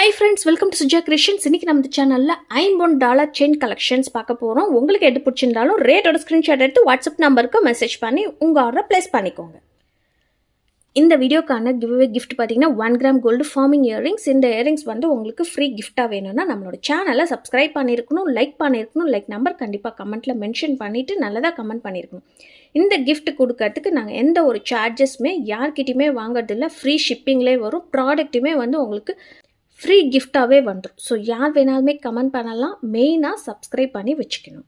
Hi friends, welcome to Suja Creations. இன்னைக்கு நம்ம சேனல்ல $51 செயின் கலெக்ஷன்ஸ் பார்க்க போறோம். உங்களுக்கு எது பிடிச்சிருந்தாலும் ரேட்டோட ஸ்கிரீன்ஷாட் எடுத்து வாட்ஸ்அப் நம்பருக்கு மெசேஜ் பண்ணி உங்க ஆர்டரை பிளேஸ் பண்ணிக்கோங்க. இந்த வீடியோக்கான கிவ்அவே கிஃப்ட் பார்த்தீங்கன்னா 1 கிராம் கோல்டு ஃபார்மிங் இயரிங்ஸ். இந்த இயரிங்ஸ் வந்து உங்களுக்கு ஃப்ரீ கிஃப்டாக வேணும்னா நம்மளோட சேனலை சப்ஸ்கிரைப் பண்ணியிருக்கணும், லைக் நம்பர் கண்டிப்பாக கமெண்ட்டில் மென்ஷன் பண்ணிவிட்டு நல்லதாக கமெண்ட் பண்ணியிருக்கணும். இந்த கிஃப்ட் கொடுக்கறதுக்கு நாங்கள் எந்த ஒரு சார்ஜஸ்மே யார்கிட்டையுமே வாங்குறதில்ல, ஃப்ரீ ஷிப்பிங்லேயே வரும். ப்ராடக்ட்டுமே வந்து உங்களுக்கு ஃப்ரீ கிஃப்டாகவே வந்துடும். ஸோ யார் வேணாலுமே கமெண்ட் பண்ணலாம், மெயினாக சப்ஸ்கிரைப் பண்ணி வச்சுக்கணும்.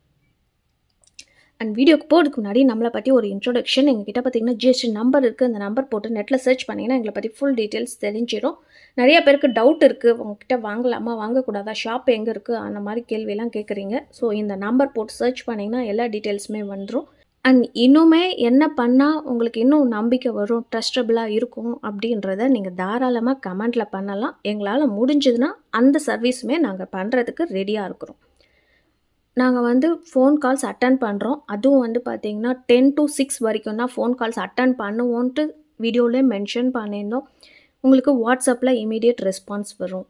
அண்ட் வீடியோக்கு போகிறதுக்கு முன்னாடி நம்மளை பற்றி ஒரு இன்ட்ரோடக்ஷன். எங்ககிட்ட பார்த்தீங்கன்னா ஜிஎஸ்டி நம்பர் இருக்குது. அந்த நம்பர் போட்டு நெட்டில் சர்ச் பண்ணிங்கன்னா எங்களை பற்றி ஃபுல் டீட்டெயில்ஸ் தெரிஞ்சிடும். நிறைய பேருக்கு டவுட் இருக்குது, உங்ககிட்ட வாங்கலாமா வாங்கக்கூடாதா, ஷாப் எங்கே இருக்குது, அந்த மாதிரி கேள்வியெல்லாம் கேட்குறீங்க. ஸோ இந்த நம்பர் போட்டு சர்ச் பண்ணிங்கன்னா எல்லா டீட்டெயில்ஸுமே வந்துடும். அண்ட் இன்னுமே என்ன பண்ணால் உங்களுக்கு இன்னும் நம்பிக்கை வரும், ட்ரஸ்டபுளாக இருக்கும் அப்படின்றத நீங்கள் தாராளமாக கமெண்ட்டில் பண்ணலாம். எங்களால் முடிஞ்சதுன்னா அந்த சர்வீஸுமே நாங்கள் பண்ணுறதுக்கு ரெடியாக இருக்கிறோம். நாங்கள் வந்து ஃபோன் கால்ஸ் அட்டன் பண்ணுறோம். அதுவும் வந்து பார்த்திங்கன்னா 10 to 6 வரைக்கும் தான் ஃபோன் கால்ஸ் அட்டன் பண்ணுவோன்ட்டு வீடியோவிலே மென்ஷன் பண்ணியிருந்தோம். உங்களுக்கு வாட்ஸ்அப்பில் இமீடியட் ரெஸ்பான்ஸ் வரும்.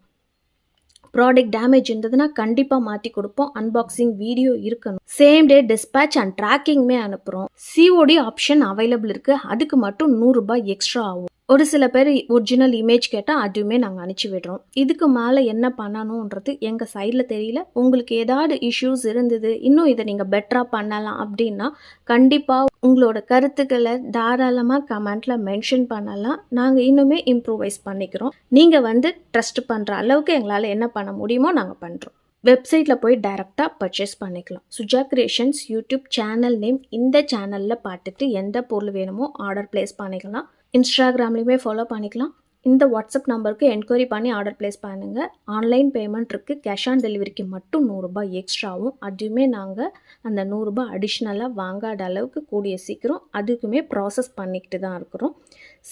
ப்ராடக்ட் டேமேஜ் இருந்ததுன்னா கண்டிப்பாக மாற்றி கொடுப்போம். அன்பாக்சிங் வீடியோ இருக்கணும். சேம் டே டிஸ்பேச் அண்ட் ட்ராக்கிங்குமே அனுப்புகிறோம். சிஓடி ஆப்ஷன் அவைலபிள் இருக்குது. அதுக்கு மட்டும் $100 எக்ஸ்ட்ரா ஆகும். ஒரு சில பேர் ஒரிஜினல் இமேஜ் கேட்டால் அதுவுமே நாங்கள் அனுப்பிச்சி விடுறோம். இதுக்கு மேலே என்ன பண்ணணுன்றது எங்கள் சைடில் தெரியல. உங்களுக்கு ஏதாவது இஷ்யூஸ் இருந்தது, இன்னும் இதை நீங்கள் பெட்டராக பண்ணலாம் அப்படின்னா கண்டிப்பாக உங்களோட கருத்துக்களை தாராளமாக கமெண்ட்டில் மென்ஷன் பண்ணலாம். நாங்கள் இன்னுமே இம்ப்ரூவைஸ் பண்ணிக்கிறோம். நீங்கள் வந்து ட்ரஸ்ட் பண்ணுற அளவுக்கு எங்களால் என்ன பண்ண முடியுமோ நாங்கள் பண்ணுறோம். வெப்சைட்டில் போய் டைரெக்டாக பர்ச்சேஸ் பண்ணிக்கலாம். Suja Creations YouTube channel name. இந்த சேனலில் பார்த்துட்டு எந்த பொருள் வேணுமோ ஆர்டர் பிளேஸ் பண்ணிக்கலாம். இன்ஸ்டாகிராம்லேயுமே ஃபாலோ பண்ணிக்கலாம். இந்த வாட்ஸ்அப் நம்பருக்கு என்கொயரி பண்ணி ஆர்டர் பிளேஸ் பண்ணுங்கள். ஆன்லைன் பேமெண்ட் இருக்குது. கேஷ் ஆன் டெலிவரிக்கு மட்டும் $100 எக்ஸ்ட்ராவும். அதுவுமே நாங்கள் அந்த $100 அடிஷ்னலாக வாங்காத அளவுக்கு கூடிய சீக்கிரம் அதுக்குமே ப்ராசஸ் பண்ணிக்கிட்டு தான் இருக்கிறோம்.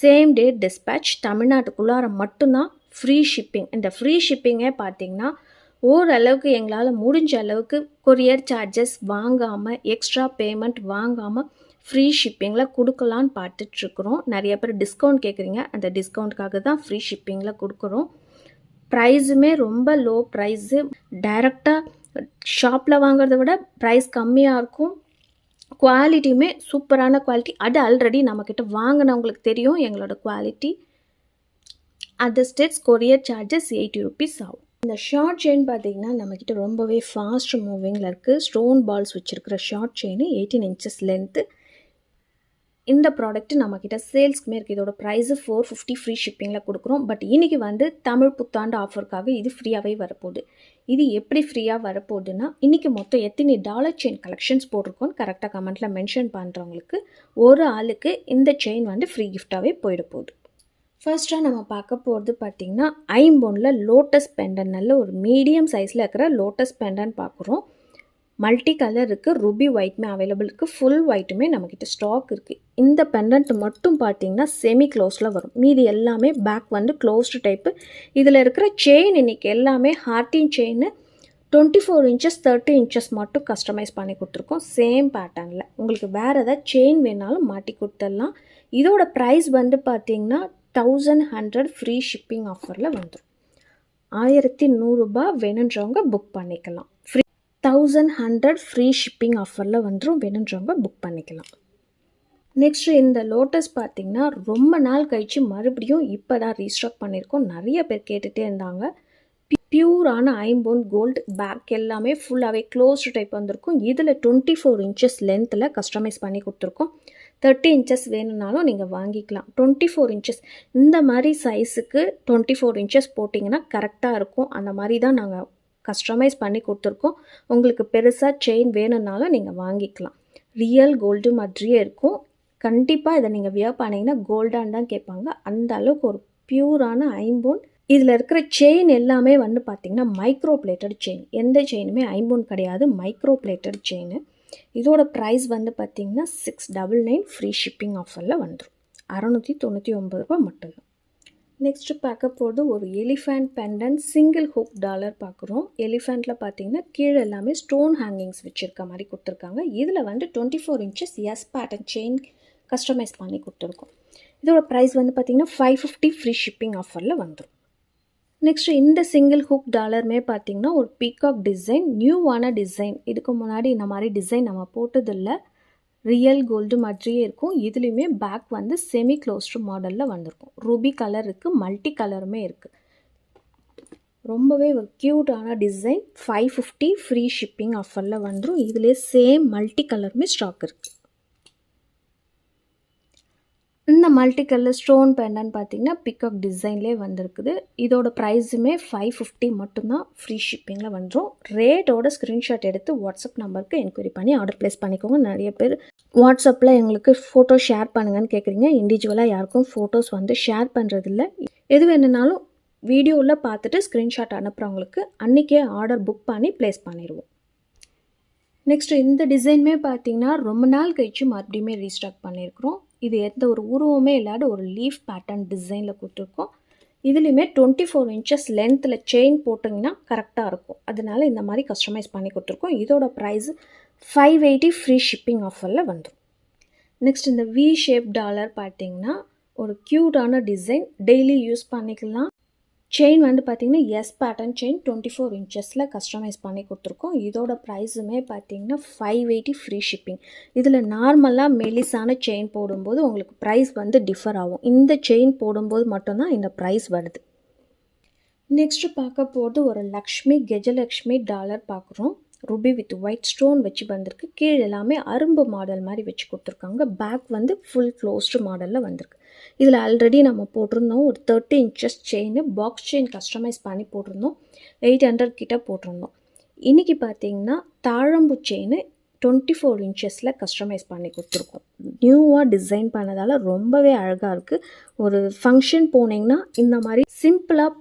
Same day dispatch. தமிழ்நாட்டுக்குள்ளார மட்டும்தான் ஃப்ரீ ஷிப்பிங். இந்த ஃப்ரீ ஷிப்பிங்கே பார்த்திங்கன்னா ஓரளவுக்கு எங்களால் முடிஞ்ச அளவுக்கு கொரியர் சார்ஜஸ் வாங்காமல், எக்ஸ்ட்ரா பேமெண்ட் வாங்காமல் ஃப்ரீ ஷிப்பிங்கில் கொடுக்கலான்னு பார்த்துட்ருக்குறோம். நிறைய பேர் டிஸ்கவுண்ட் கேட்குறீங்க, அந்த டிஸ்கவுண்ட்காக தான் ஃப்ரீ ஷிப்பிங்கில் கொடுக்குறோம். ப்ரைஸுமே ரொம்ப லோ ப்ரைஸு. டைரெக்டாக ஷாப்பில் வாங்குறத விட ப்ரைஸ் கம்மியாக இருக்கும். குவாலிட்டியுமே சூப்பரான குவாலிட்டி. அது ஆல்ரெடி நம்மக்கிட்ட வாங்கினவங்களுக்கு தெரியும் எங்களோட quality. Other states courier charges $80 ஆகும். இந்த ஷார்ட் செயின் பார்த்திங்கன்னா நம்மக்கிட்ட ரொம்பவே ஃபாஸ்ட் மூவிங்கில் இருக்குது. ஸ்டோன் பால்ஸ் வச்சுருக்கிற ஷார்ட் செயின் 18 inches லென்த்து. இந்த ப்ராடக்ட்டு நம்மக்கிட்ட சேல்ஸ்க்குமே இருக்குது. இதோட ப்ரைஸு $450 ஃப்ரீ ஷிப்பிங்கில் கொடுக்குறோம். பட் இன்றைக்கி வந்து தமிழ் புத்தாண்டு ஆஃபருக்காக இது ஃப்ரீயாகவே வரப்போகுது. இது எப்படி ஃப்ரீயாக வரப்போகுதுன்னா, இன்றைக்கி மொத்தம் எத்தனை டாலர் செயின் கலெக்ஷன்ஸ் போட்டிருக்கோன்னு கரெக்டாக கமெண்ட்டில் மென்ஷன் பண்ணுறவங்களுக்கு ஒரு ஆளுக்கு இந்த செயின் வந்து ஃப்ரீ கிஃப்டாகவே போயிட போகுது. ஃபர்ஸ்ட்டாக நம்ம பார்க்க போகிறது பார்த்திங்கன்னா ஐம்பொனில் லோட்டஸ் பெண்டன். நல்ல ஒரு மீடியம் சைஸில் இருக்கிற லோட்டஸ் பெண்டன் பார்க்குறோம். மல்டி கலர் இருக்குது. ரூபி ஒயிட்டுமே அவைலபிள் இருக்குது. ஃபுல் ஒயிட்டுமே நம்மக்கிட்ட ஸ்டாக் இருக்குது. இந்த பெண்டன்ட் மட்டும் பார்த்திங்கன்னா செமி க்ளோஸில் வரும். மீதி எல்லாமே பேக் வந்து க்ளோஸ்டு டைப்பு. இதில் இருக்கிற செயின் இன்றைக்கி எல்லாமே ஹார்டின் செயின் 24 inches 30 inches மட்டும் கஸ்டமைஸ் பண்ணி கொடுத்துருக்கோம். சேம் பேட்டர்னில் உங்களுக்கு வேறு ஏதாவது செயின் வேணாலும் மாட்டி கொடுத்துடலாம். இதோட ப்ரைஸ் வந்து பார்த்திங்கன்னா 1100 ஃப்ரீ ஷிப்பிங் ஆஃபரில் வந்துடும். $1100 வேணுன்றவங்க புக் பண்ணிக்கலாம். 1100 ஃப்ரீ ஷிப்பிங் ஆஃபரில் வந்துடும். வேணுன்றவங்க புக் பண்ணிக்கலாம். நெக்ஸ்ட்டு இந்த லோட்டஸ் பார்த்திங்கன்னா ரொம்ப நாள் கழித்து மறுபடியும் இப்போ தான் ரீஸ்டாக் பண்ணியிருக்கோம். நிறைய பேர் கேட்டுகிட்டே இருந்தாங்க. பியூரான ஐம்பொன் கோல்டு பேக் எல்லாமே ஃபுல்லாகவே க்ளோஸ்டு டைப் வந்திருக்கும். இதில் 24 inches லென்த்தில் கஸ்டமைஸ் பண்ணி கொடுத்துருக்கோம். 30 inches வேணும்னாலும் நீங்கள் வாங்கிக்கலாம். 24 inches இந்த மாதிரி சைஸுக்கு 24 inches போட்டிங்கன்னா கரெக்டாக இருக்கும். அந்த மாதிரி தான் நாங்கள் கஸ்டமைஸ் பண்ணி கொடுத்துருக்கோம். உங்களுக்கு பெருசாக செயின் வேணும்னாலும் நீங்கள் வாங்கிக்கலாம். ரியல் கோல்டு மாதிரியே இருக்கும். கண்டிப்பாக இதை நீங்கள் வியர் பண்ணிங்கன்னா கோல்டான்னு தான் கேட்பாங்க. அந்த அளவுக்கு ஒரு பியூரான ஐம்பொன். இதில் இருக்கிற செயின் எல்லாமே வந்து பார்த்திங்கன்னா மைக்ரோ பிளேட்டட் செயின். எந்த செயினுமே ஐம்பொன் கிடையாது, மைக்ரோ பிளேட்டட் செயின். இதோட ப்ரைஸ் வந்து பார்த்திங்கன்னா $699 ஃப்ரீ ஷிப்பிங் ஆஃபரில் வந்துடும். $699 மட்டும்தான். நெக்ஸ்ட்டு பார்க்க போகிறது ஒரு elephant pendant single hook dollar பார்க்குறோம். எலிஃபண்ட்டில் பார்த்திங்கன்னா கீழே எல்லாமே ஸ்டோன் ஹேங்கிங்ஸ் வச்சுருக்க மாதிரி கொடுத்துருக்காங்க. இதில் வந்து 24 inches S pattern chain customise பண்ணி கொடுத்துருக்கோம். இதோட ப்ரைஸ் வந்து பார்த்திங்கன்னா $550 ஃப்ரீ ஷிப்பிங் ஆஃபரில் வந்துடும். நெக்ஸ்ட்டு இந்த சிங்கிள் ஹுக் டாலருமே பார்த்திங்கன்னா ஒரு பீகாக் டிசைன், நியூவான டிசைன். இதுக்கு முன்னாடி இந்த மாதிரி டிசைன் நம்ம போட்டதில்லை. ரியல் கோல்டு மாதிரியே இருக்கும். இதுலேயுமே பேக் வந்து செமி க்ளோஸ்டு மாடலில் வந்திருக்கும். ரூபி கலர் இருக்குது, மல்டி கலருமே இருக்குது. ரொம்பவே ஒரு க்யூட்டான டிசைன். 550 ஃப்ரீ ஷிப்பிங் ஆஃபரில் வந்துடும். இதிலே சேம் மல்டி கலருமே ஸ்டாக் இருக்குது. இந்த மல்டி கலர் ஸ்டோன் பெண்டன்ட் பார்த்திங்கன்னா பிகாக் டிசைன்லேயே வந்திருக்குது. இதோட ப்ரைஸுமே 550 மட்டும்தான், ஃப்ரீ ஷிப்பிங்கில் வந்துடும். ரேட்டோட ஸ்க்ரீன்ஷாட் எடுத்து வாட்ஸ்அப் நம்பருக்கு என்கொயரி பண்ணி ஆர்டர் ப்ளேஸ் பண்ணிக்கோங்க. நிறைய பேர் வாட்ஸ்அப்பில் எங்களுக்கு ஃபோட்டோ ஷேர் பண்ணுங்கன்னு கேட்குறீங்க. இண்டிவிஜுவலாக யாருக்கும் ஃபோட்டோஸ் வந்து ஷேர் பண்ணுறதில்ல. எது வேணுனாலும் வீடியோவில் பார்த்துட்டு ஸ்க்ரீன்ஷாட் அனுப்புகிறவங்களுக்கு அன்றைக்கே ஆர்டர் புக் பண்ணி ப்ளேஸ் பண்ணிடுவோம். நெக்ஸ்ட்டு இந்த டிசைனுமே பார்த்திங்கன்னா ரொம்ப நாள் கழிச்சு மறுபடியுமே ரீஸ்டாக் பண்ணியிருக்கிறோம். இது எந்த ஒரு உருவமே இல்லாத ஒரு லீஃப் பேட்டர்ன் டிசைனில் கொடுத்துருக்கோம். இதுலேயுமே 24 இன்ச்சஸ் லென்த்தில் செயின் போட்டிங்கன்னா கரெக்டாக இருக்கும். அதனால இந்த மாதிரி கஸ்டமைஸ் பண்ணி கொடுத்துருக்கோம். இதோட ப்ரைஸ் 580 ஃப்ரீ ஷிப்பிங் ஆஃபரில் வந்துடும். நெக்ஸ்ட் இந்த வி ஷேப் டாலர் பார்த்திங்கன்னா ஒரு க்யூட்டான டிசைன், டெய்லி யூஸ் பண்ணிக்கலாம். செயின் வந்து பார்த்திங்கன்னா எஸ் பேட்டர்ன் செயின் 24 இன்ச்சஸில் கஸ்டமைஸ் பண்ணி கொடுத்துருக்கோம். இதோட ப்ரைஸுமே பார்த்திங்கன்னா 580 ஃப்ரீ ஷிப்பிங். இதில் நார்மலாக மெலிசான செயின் போடும்போது உங்களுக்கு ப்ரைஸ் வந்து டிஃபர் ஆகும். இந்த செயின் போடும்போது மட்டும்தான் இந்த ப்ரைஸ் வருது. நெக்ஸ்ட்டு பார்க்க போகிறது ஒரு லக்ஷ்மி கெஜலக்ஷ்மி டாலர் பார்க்குறோம். ரூபி வித் ஒயிட் ஸ்டோன் வச்சு வந்திருக்கு. கீழே எல்லாமே அரும்பு மாடல் மாதிரி வச்சு கொடுத்துருக்காங்க. பேக் வந்து ஃபுல் க்ளோஸ்டு மாடலில் வந்திருக்கு. இதில் ஆல்ரெடி நம்ம போட்டிருந்தோம் ஒரு 30 inches chain, box chain customise பண்ணி போட்டிருந்தோம். 800 கிட்ட போட்டிருந்தோம். இன்றைக்கி பார்த்திங்கன்னா தாழம்பு செயின் 24 இன்ச்சஸில் கஸ்டமைஸ் பண்ணி கொடுத்துருக்கோம். நியூவாக டிசைன் பண்ணதால் ரொம்பவே அழகாக இருக்குது. ஒரு ஃபங்க்ஷன் போனீங்கன்னா இந்த மாதிரி சிம்பிளாக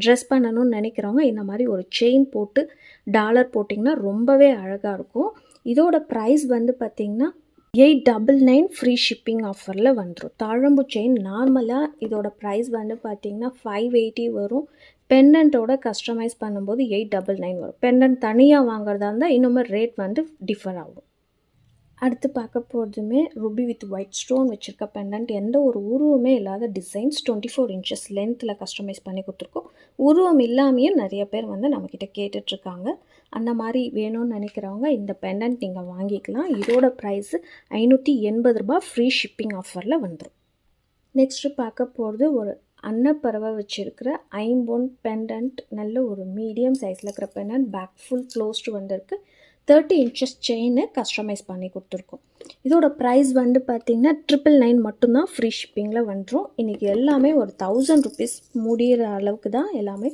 ட்ரெஸ் பண்ணணும்னு நினைக்கிறவங்க இந்த மாதிரி ஒரு செயின் போட்டு டாலர் போட்டிங்கன்னா ரொம்பவே அழகாக இருக்கும். இதோட ப்ரைஸ் வந்து பார்த்திங்கன்னா 899 ஃப்ரீ ஷிப்பிங் ஆஃபரில் வந்துடும். தாழம்பு செயின் நார்மலாக இதோட ப்ரைஸ் வந்து பார்த்திங்கன்னா 580 வரும். பெண்டன்ட்டோட கஸ்டமைஸ் பண்ணும்போது 899 வரும். பெண்டன்ட் தனியாக வாங்குறதா இருந்தால் இன்னுமே ரேட் வந்து டிஃபர் ஆகும். அடுத்து பார்க்க போகிறதுமே ரூபி வித் ஒயிட் ஸ்டோன் வச்சுருக்க பெண்டன்ட். எந்த ஒரு உருவமே இல்லாத டிசைன்ஸ் 24 இன்ச்சஸ் லென்த்தில் கஸ்டமைஸ் பண்ணி கொடுத்துருக்கோம். உருவம் இல்லாமையே நிறைய பேர் வந்து நம்மக்கிட்ட கேட்டுட்ருக்காங்க. அந்த மாதிரி வேணும்னு நினைக்கிறவங்க இந்த பெண்டன்ட் நீங்கள் வாங்கிக்கலாம். இதோட ப்ரைஸு 580 ரூபா ஃப்ரீ ஷிப்பிங் ஆஃபரில் வந்துடும். நெக்ஸ்ட்டு பார்க்க போகிறது ஒரு அன்னப்பறவை வச்சுருக்கிற ஐம்பொன் பெண்டன்ட். நல்ல ஒரு மீடியம் சைஸில் இருக்கிற பெண்டன்ட். பேக் ஃபுல் க்ளோஸ்டு வந்திருக்கு. 30 இன்ச்சஸ் செயினை கஸ்டமைஸ் பண்ணி கொடுத்துருக்கோம். இதோட ப்ரைஸ் வந்து பார்த்திங்கன்னா 999 மட்டும்தான், ஃப்ரீ ஷிப்பிங்கில் வந்துடும். இன்றைக்கி எல்லாமே ஒரு 1000 ருபீஸ் முடிகிற அளவுக்கு தான் எல்லாமே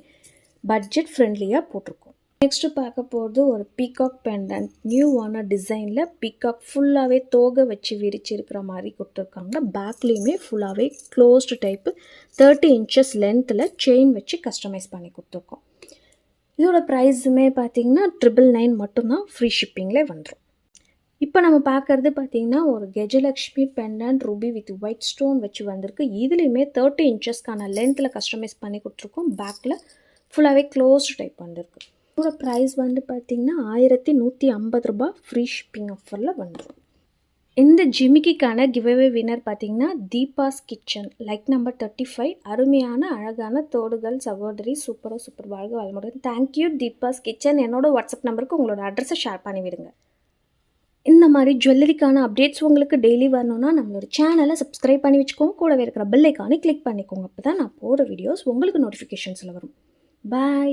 பட்ஜெட் ஃப்ரெண்ட்லியாக போட்டிருக்கோம். நெக்ஸ்ட்டு பார்க்க போகிறது ஒரு பீகாக் பெண்டன்ட். நியூவான டிசைனில் பீகாக் ஃபுல்லாகவே தோகை வச்சு விரிச்சிருக்கிற மாதிரி கொடுத்துருக்காங்க. பேக்லேயுமே ஃபுல்லாகவே க்ளோஸ்டு டைப்பு 30 இன்ச்சஸ் லென்த்தில் செயின் வச்சு கஸ்டமைஸ் பண்ணி கொடுத்துருக்கோம். இதோட ப்ரைஸுமே பார்த்திங்கன்னா 999 மட்டும்தான், ஃப்ரீ ஷிப்பிங்கில் வந்துடும். இப்போ நம்ம பார்க்குறது பார்த்திங்கன்னா ஒரு Gajalakshmi pendant ruby with white stone வச்சு வந்திருக்கு. இதுலேயுமே 30 இன்ச்சஸ்க்கான லென்த்தில் கஸ்டமைஸ் பண்ணி கொடுத்துருக்கோம். பேக்கில் ஃபுல்லாகவே க்ளோஸ்டு டைப் வந்திருக்கு. இதோட ப்ரைஸ் வந்து பார்த்திங்கன்னா 1150 ரூபா, ஃப்ரீ ஷிப்பிங் ஆஃபரில் வந்துடும். இந்த ஜிமிக்கிக்கான கிவ்அவே வின்னர் பார்த்திங்கன்னா தீபாஸ் கிச்சன், லைக் நம்பர் 35. அருமையான அழகான தோடுகள் சகோதரி, சூப்பர் வாழ்க வளமுடன். Thank you Deepa's kitchen. என்னோட வாட்ஸ்அப் நம்பருக்கு உங்களோட அட்ரஸை ஷேர் பண்ணி விடுங்க. இந்த மாதிரி ஜுவல்லரிக்கான அப்டேட்ஸ் உங்களுக்கு டெய்லி வரணும்னா நம்மளோட சேனலை சப்ஸ்கிரைப் பண்ணி வச்சுக்கோங்க. கூடவே இருக்கிற பெல் ஐக்கானை கிளிக் பண்ணிக்கோங்க. அப்போ தான் நான் போடுற வீடியோஸ் உங்களுக்கு நோட்டிஃபிகேஷன்ஸில் வரும். பாய்.